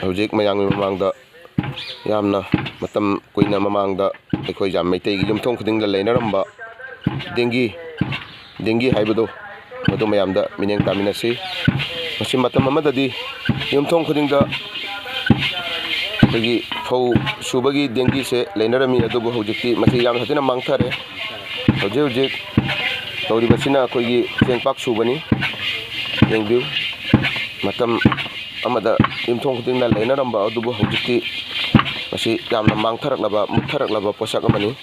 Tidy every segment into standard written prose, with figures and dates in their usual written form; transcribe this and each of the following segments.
Hꯧjik mayangmi mamangda yamna matam kuina mamangda ekhoi jam meiteigi yumthong khudingda leinaramba dengi haibado madu mayamda mineng taminasi masi matam amadadi yumthong khudingda agi fau subagi dengi se leinarami adubu hojikti masi yam hatina mangthare hojik tawri basina akhoi CHENGPAK subani yengbiu matam amada yumthong khudingda leinaramba adubu hojikti masi yamna mangtharaklaba mutharaklaba posak amani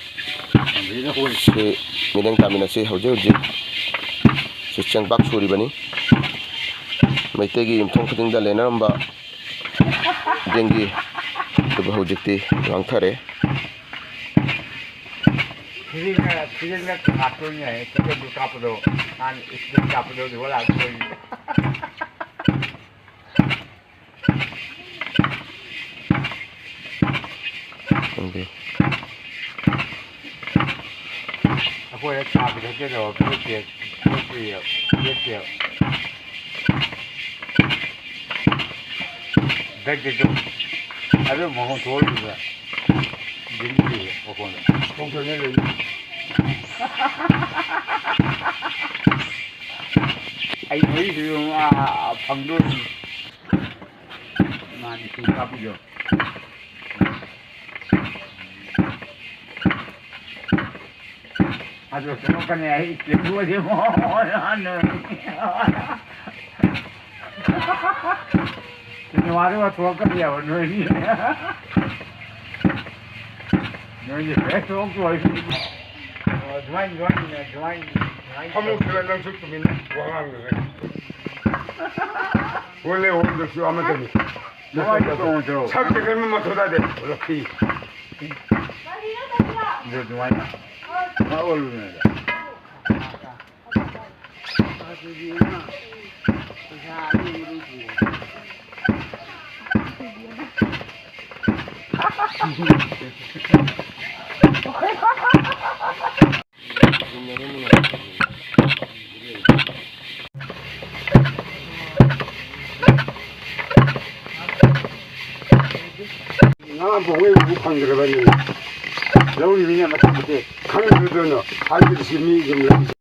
se mineng taminasi hojik se CHENGPAK suribani meiteigi yumthong khudingda leinaramba dengi adubu hojikti mangthare khudingda kapnya kita buka pedo an istik kapdo di bola koi aku ya capi saja loh putih dah gitu ada mau tol juga jadi pokoknya pokoknya lagi ai thấy thì phần đuôi mà thì cặp được aduh semua kan ya itu dua dia mau anu ini waru waktu kan ya waru ini ini itu waktu ini jualan kamu kira langsung ke mana orang ni boleh orang tu amat ni sakit kan memang sudah deh lagi dia jualan awal ni 봉에 우хан 들어가니 여기 그냥 맞지 못해 강을 들어도 할수 있으면 좀